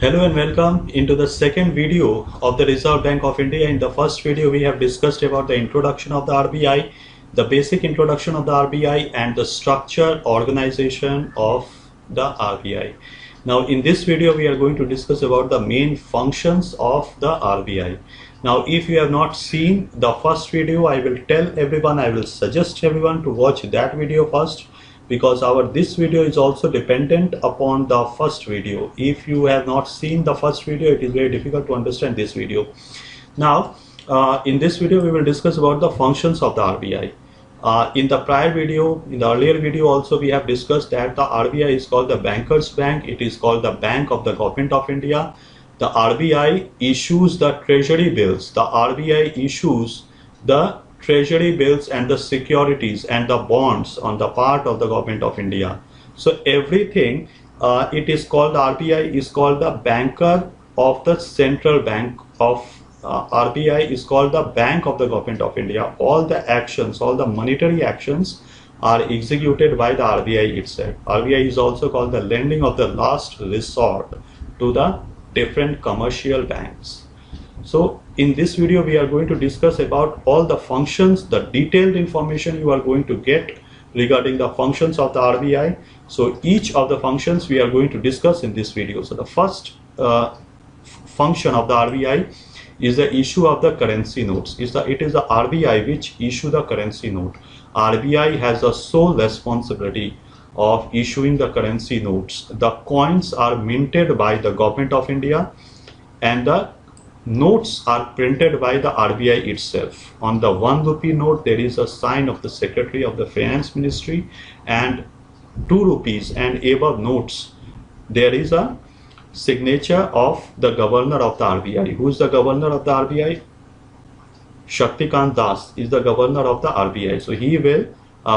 Hello and welcome into the second video of the Reserve Bank of India. In the first video, we have discussed about the introduction of the RBI, the basic introduction of the RBI and the structure organization of the RBI. Now in this video, we are going to discuss about the main functions of the RBI. Now if you have not seen the first video, I will suggest everyone to watch that video first, because this video is also dependent upon the first video. If you have not seen the first video, it is very difficult to understand this video. Now in this video we will discuss about the functions of the RBI. In the earlier video also, we have discussed that the RBI is called the Bankers Bank. It is called the Bank of the Government of India. The RBI issues the treasury bills. The RBI issues the treasury bills and the securities and the bonds on the part of the Government of India. So everything it is called, RBI is called the banker of the central bank of RBI is called the Bank of the Government of India. All the actions, all the monetary actions are executed by the RBI itself. RBI is also called the lending of the last resort to the different commercial banks. So in this video we are going to discuss about all the functions, the detailed information you are going to get regarding the functions of the RBI. So each of the functions we are going to discuss in this video. So the first function of the RBI is the issue of the currency notes. It is the RBI which issue the currency note. RBI has the sole responsibility of issuing the currency notes. The coins are minted by the Government of India and the notes are printed by the RBI itself. On the 1 rupee note there is a sign of the Secretary of the Finance Ministry, and 2 rupees and above notes there is a signature of the Governor of the RBI. Who is the Governor of the RBI? Shaktikant Das is the Governor of the RBI. So he will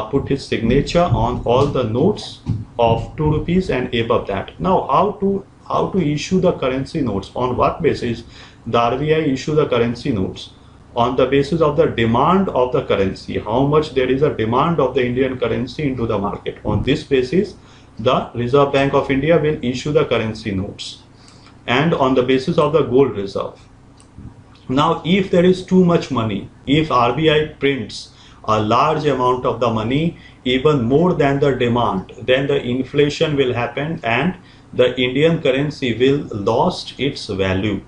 put his signature on all the notes of 2 rupees and above that. Now how to issue the currency notes? On what basis the RBI issue the currency notes? On the basis of the demand of the currency, how much there is a demand of the Indian currency into the market. On this basis the Reserve Bank of India will issue the currency notes, and on the basis of the gold reserve. Now if there is too much money, if RBI prints a large amount of the money, even more than the demand, then the inflation will happen and the Indian currency will lost its value.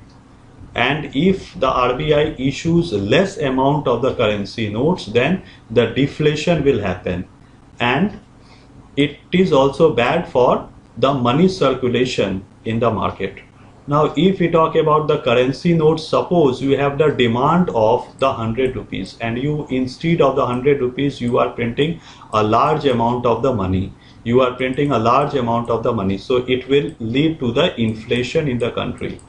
And if the RBI issues less amount of the currency notes, then the deflation will happen, and it is also bad for the money circulation in the market. Now if we talk about the currency notes, suppose you have the demand of the 100 rupees and you, instead of the 100 rupees, you are printing a large amount of the money. You are printing a large amount of the money. So it will lead to the inflation in the country.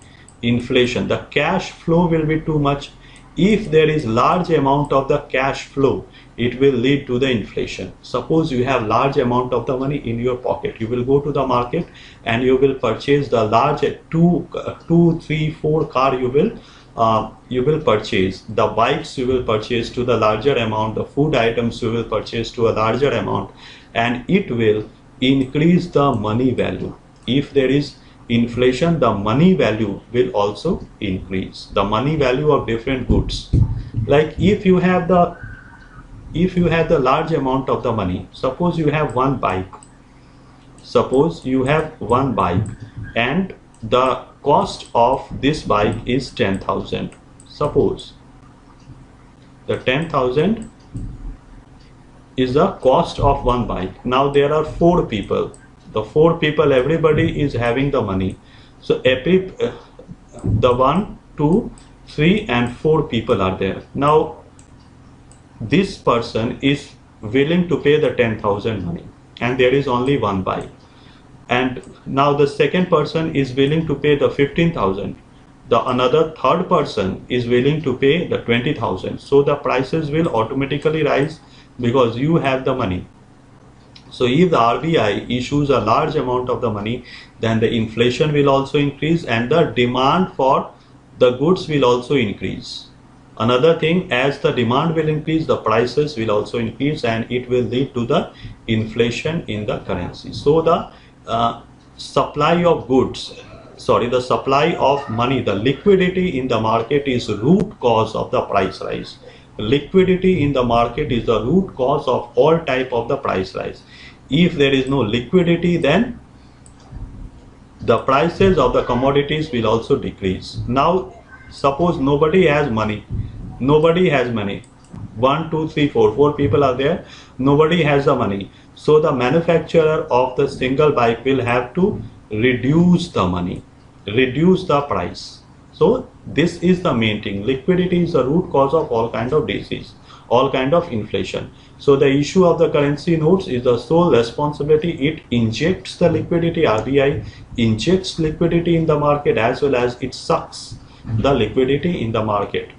Inflation, the cash flow will be too much. If there is large amount of the cash flow, it will lead to the inflation. Suppose you have large amount of the money in your pocket, you will go to the market and you will purchase the large 2, 3, 4 car you will purchase. The bikes you will purchase to the larger amount, the food items you will purchase to a larger amount, and it will increase the money value. If there is inflation, the money value will also increase, the money value of different goods. Like if you have the large amount of the money, suppose you have one bike, and the cost of this bike is 10,000. Suppose the 10,000 is the cost of one bike. Now there are 4 people. The 4 people, everybody is having the money. So the 1, 2, 3 and 4 people are there. Now this person is willing to pay the 10,000 money and there is only one bike. And now the second person is willing to pay the 15,000. Another third person is willing to pay the 20,000. So the prices will automatically rise because you have the money. So if the RBI issues a large amount of the money, then the inflation will also increase and the demand for the goods will also increase. Another thing, as the demand will increase, the prices will also increase and it will lead to the inflation in the currency. So the supply of goods the supply of money, the liquidity in the market is root cause of the price rise. Liquidity in the market is the root cause of all type of the price rise. If there is no liquidity, then the prices of the commodities will also decrease. Now, suppose nobody has money. Nobody has money. 1, 2, 3, 4. 4 people are there. Nobody has the money. So the manufacturer of the single bike will have to reduce the money, reduce the price. So this is the main thing. Liquidity is the root cause of all kind of disease, all kind of inflation. So the issue of the currency notes is the sole responsibility. It injects the liquidity. RBI injects liquidity in the market as well as it sucks the liquidity in the market.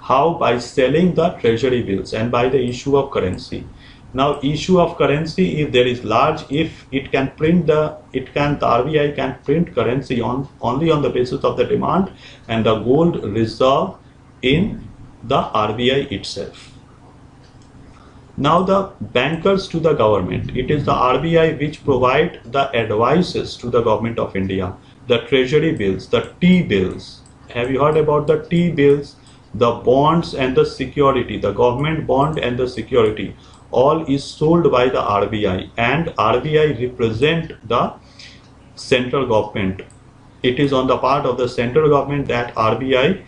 How? By selling the treasury bills and by the issue of currency. Now, issue of currency, if there is large, if it can print the RBI can print currency only on the basis of the demand and the gold reserve in the RBI itself. Now, the bankers to the government, it is the RBI which provide the advices to the government of India. The treasury bills, the T-bills. Have you heard about the T-bills? The bonds and the security, the government bond and the security, all is sold by the RBI, and RBI represent the central government. It is on the part of the central government that RBI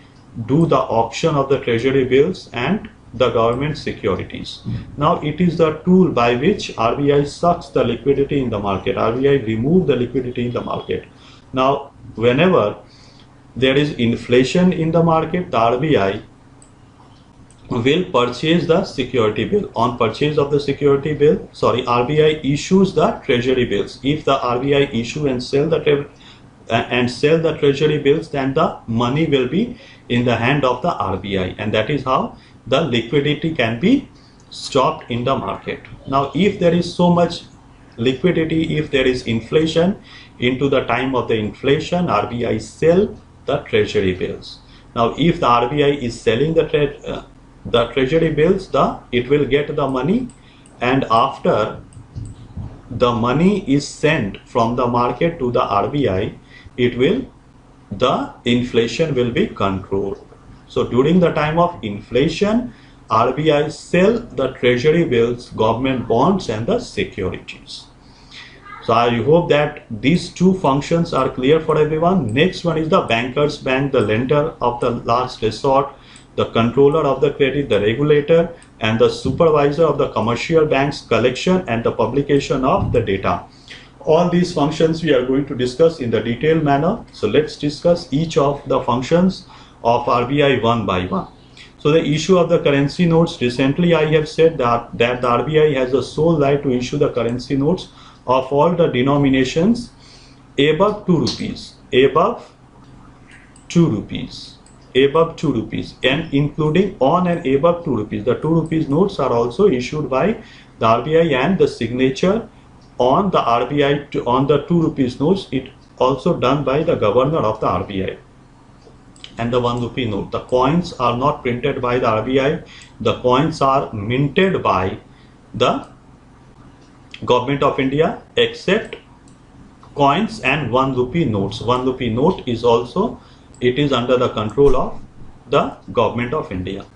do the auction of the treasury bills and the government securities. Now it is the tool by which RBI sucks the liquidity in the market. RBI remove the liquidity in the market. Now whenever there is inflation in the market, the RBI will purchase the security bill. On purchase of the security bill, RBI issues the treasury bills. If the RBI issue and sell the treasury bills, then the money will be in the hand of the RBI, and that is how the liquidity can be stopped in the market. Now, if there is so much liquidity, if there is inflation, into the time of the inflation, RBI sell the treasury bills. Now, if the RBI is selling the treasury bills, it will get the money, and after the money is sent from the market to the RBI, the inflation will be controlled. So during the time of inflation, RBI sell the treasury bills, government bonds and the securities. So I hope that these two functions are clear for everyone. Next one is the bankers bank, the lender of the last resort, the controller of the credit, the regulator, and the supervisor of the commercial banks, collection and the publication of the data. All these functions we are going to discuss in the detailed manner. So let's discuss each of the functions of RBI one by one. So the issue of the currency notes, recently I have said that the RBI has the sole right to issue the currency notes of all the denominations above 2 rupees, above 2 rupees, and including on and above 2 rupees. The 2 rupees notes are also issued by the RBI, and the signature on the RBI on the 2 rupees notes, it also done by the governor of the RBI. And the 1 rupee note, the coins are not printed by the RBI, the coins are minted by the government of India, except coins and 1 rupee notes. 1 rupee note is also, it is under the control of the government of India.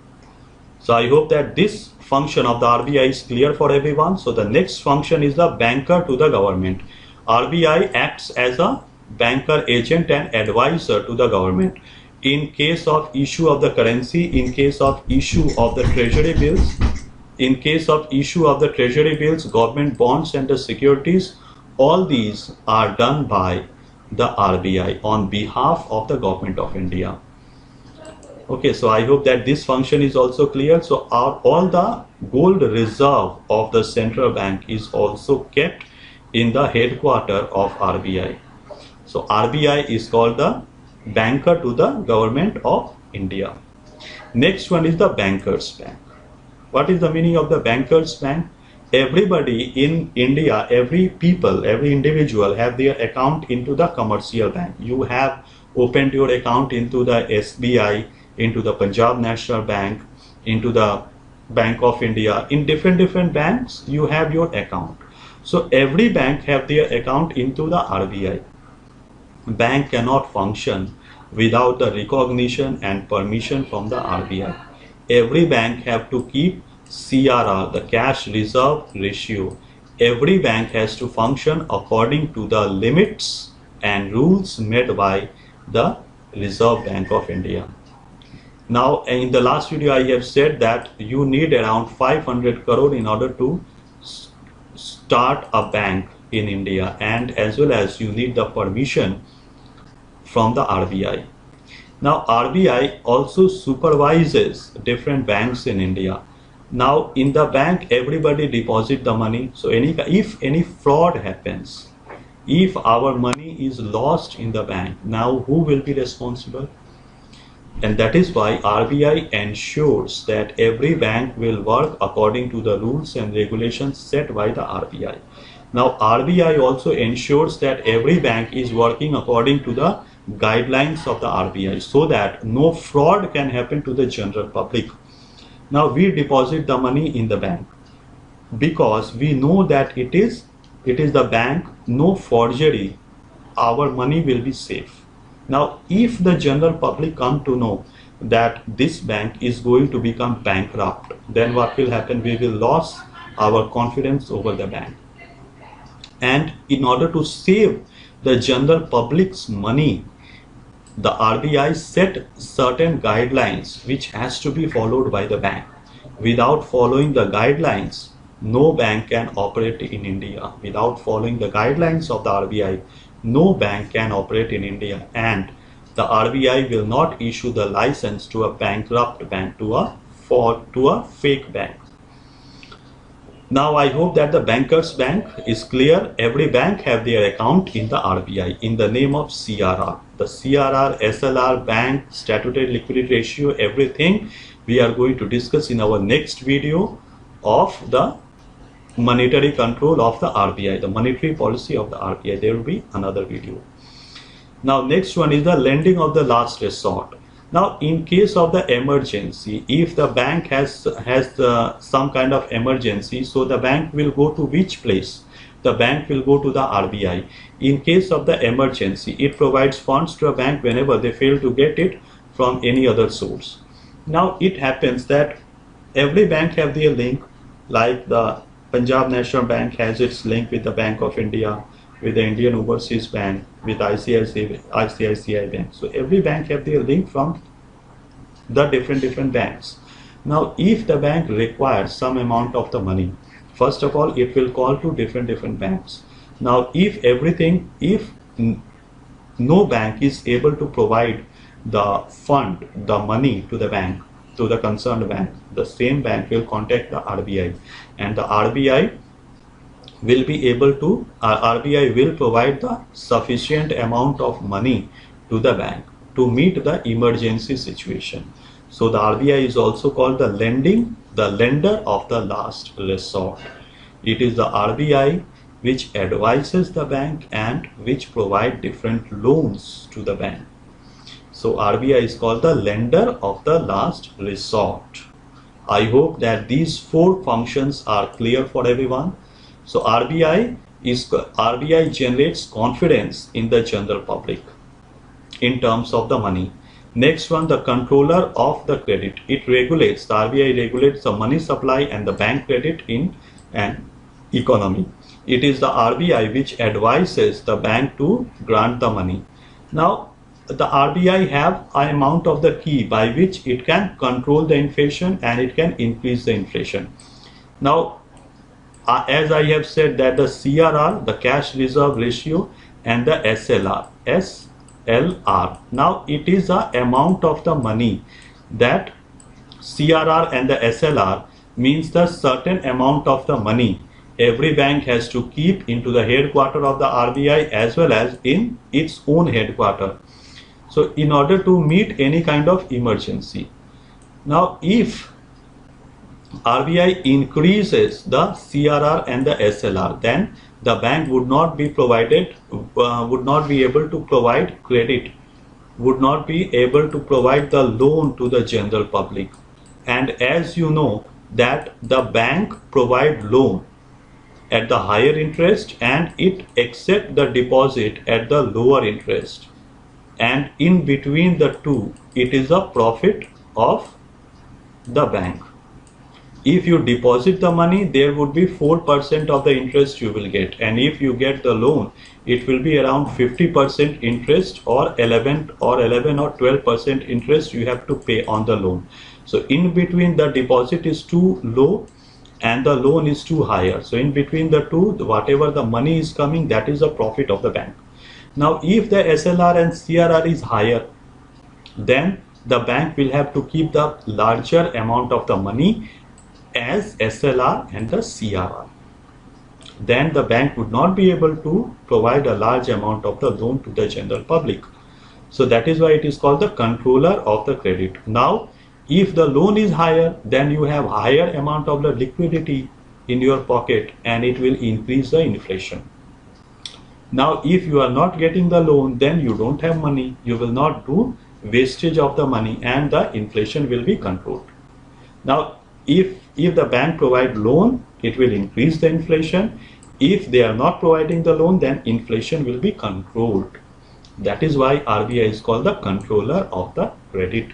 So I hope that this function of the RBI is clear for everyone. So the next function is the banker to the government. RBI acts as a banker, agent and advisor to the government. In case of issue of the currency, in case of issue of the treasury bills, in case of issue of the treasury bills, government bonds and the securities, all these are done by the RBI on behalf of the government of India. Okay, so I hope that this function is also clear. So all the gold reserve of the central bank is also kept in the headquarters of RBI. So RBI is called the banker to the government of India. Next one is the bankers bank. What is the meaning of the bankers bank? Everybody in India, every people, every individual have their account into the commercial bank. You have opened your account into the SBI, into the Punjab National Bank, into the Bank of India. In different banks, you have your account. So every bank have their account into the RBI. bank cannot function without the recognition and permission from the RBI. Every bank have to keep CRR, the cash reserve ratio. Every bank has to function according to the limits and rules made by the Reserve Bank of India. Now, in the last video, I have said that you need around 500 crore in order to start a bank in India, and as well as you need the permission from the RBI. Now, RBI also supervises different banks in India. Now, in the bank, everybody deposit the money. So, if any fraud happens, if our money is lost in the bank, now who will be responsible? And that is why RBI ensures that every bank will work according to the rules and regulations set by the RBI. Now, RBI also ensures that every bank is working according to the guidelines of the RBI so that no fraud can happen to the general public. Now, we deposit the money in the bank because we know that it is the bank, no forgery, our money will be safe. Now, if the general public come to know that this bank is going to become bankrupt, then what will happen? We will lose our confidence over the bank. And in order to save the general public's money, the RBI set certain guidelines which has to be followed by the bank. Without following the guidelines, no bank can operate in India. Without following the guidelines of the RBI, no bank can operate in India, and the RBI will not issue the license to a bankrupt bank, to a fake bank. Now, I hope that the bankers bank is clear. Every bank have their account in the RBI in the name of CRR. The CRR, SLR, bank, statutory liquidity ratio, everything we are going to discuss in our next video of the monetary control of the RBI, the monetary policy of the RBI. There will be another video. Now, next one is the lending of the last resort. Now, in case of the emergency, if the bank has some kind of emergency, so the bank will go to which place? The bank will go to the RBI. In case of the emergency, it provides funds to a bank whenever they fail to get it from any other source. Now, it happens that every bank have their link, like the Punjab National Bank has its link with the Bank of India, with the Indian Overseas Bank, with ICICI Bank. So every bank have their link from the different banks. Now, if the bank requires some amount of the money, first of all, it will call to different banks. Now, if no bank is able to provide the fund, the money to the bank, to the concerned bank, the same bank will contact the RBI, and the RBI will be able to, RBI will provide the sufficient amount of money to the bank to meet the emergency situation. So the RBI is also called the lender of the last resort. It is the RBI which advises the bank and which provide different loans to the bank. So RBI is called the lender of the last resort. I hope that these four functions are clear for everyone. So RBI generates confidence in the general public in terms of the money. Next one, the controller of the credit. It regulates, the RBI regulates the money supply and the bank credit in an economy. It is the RBI which advises the bank to grant the money. Now, the RBI have an amount of the key by which it can control the inflation and it can increase the inflation. Now, as I have said that the CRR, the cash reserve ratio, and the SLR. Now, it is the amount of the money that CRR and the SLR means the certain amount of the money every bank has to keep into the headquarter of the RBI as well as in its own headquarter. So, in order to meet any kind of emergency. Now, if RBI increases the CRR and the SLR, then the bank would not be able to provide credit, would not be able to provide the loan to the general public. And as you know that the bank provide loan at the higher interest and it accept the deposit at the lower interest, and in between the two it is a profit of the bank. If you deposit the money, there would be 4% of the interest you will get, and if you get the loan, it will be around 50% interest, or 11 or 12% interest you have to pay on the loan. So in between, the deposit is too low and the loan is too higher. So in between the two, whatever the money is coming, that is the profit of the bank. Now if the SLR and CRR is higher, then the bank will have to keep the larger amount of the money as SLR and the CRR. Then the bank would not be able to provide a large amount of the loan to the general public. So that is why it is called the controller of the credit. Now if the loan is higher, then you have higher amount of the liquidity in your pocket and it will increase the inflation. Now if you are not getting the loan, then you don't have money, you will not do wastage of the money and the inflation will be controlled. Now if the bank provide loan, it will increase the inflation. If they are not providing the loan, then inflation will be controlled. That is why RBI is called the controller of the credit.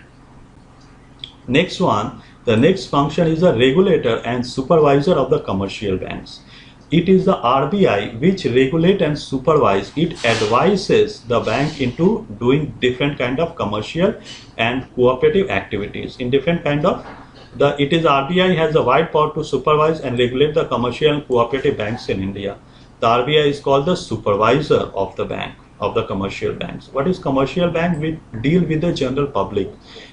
Next one, the next function is the regulator and supervisor of the commercial banks. It is the RBI which regulate and supervise. It advises the bank into doing different kind of commercial and cooperative activities in different kind of it is RBI has a wide power to supervise and regulate the commercial and cooperative banks in India. The RBI is called the supervisor of the bank, of the commercial banks. What is commercial bank? We deal with the general public.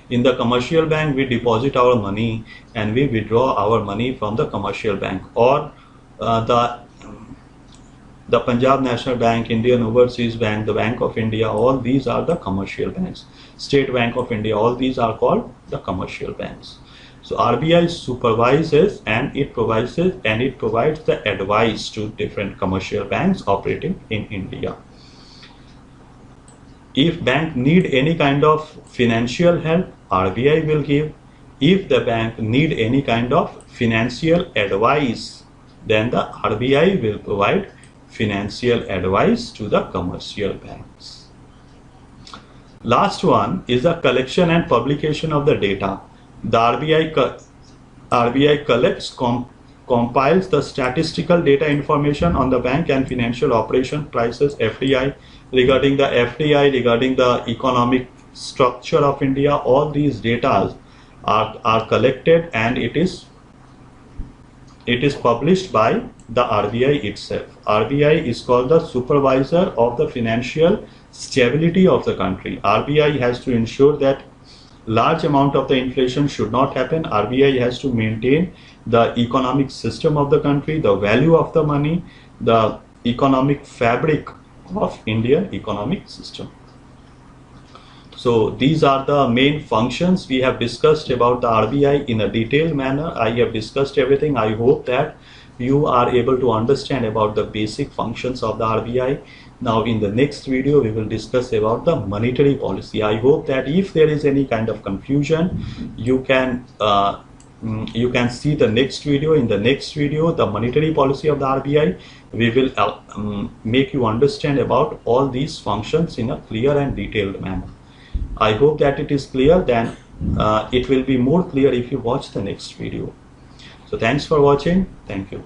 In the commercial bank, we deposit our money and we withdraw our money from the commercial bank, or the Punjab National Bank, Indian Overseas Bank, the Bank of India, all these are the commercial banks. State Bank of India, all these are called the commercial banks. So RBI supervises and it provides the advice to different commercial banks operating in India. If bank need any kind of financial help, RBI will give. If the bank need any kind of financial advice, then the RBI will provide financial advice to the commercial banks. Last one is the collection and publication of the data. The RBI collects, compiles the statistical data information on the bank and financial operation prices, FDI, regarding the FDI, regarding the economic structure of India. All these data are collected and it is published by the RBI itself. RBI is called the supervisor of the financial stability of the country. RBI has to ensure that large amount of the inflation should not happen. RBI has to maintain the economic system of the country, the value of the money, the economic fabric of Indian economic system. So these are the main functions we have discussed about the RBI in a detailed manner. I have discussed everything. I hope that you are able to understand about the basic functions of the RBI. Now in the next video we will discuss about the monetary policy. I hope that if there is any kind of confusion, you can see the next video. In the next video, the monetary policy of the RBI, we will make you understand about all these functions in a clear and detailed manner. I hope that it is clear. Then it will be more clear if you watch the next video. So thanks for watching. Thank you.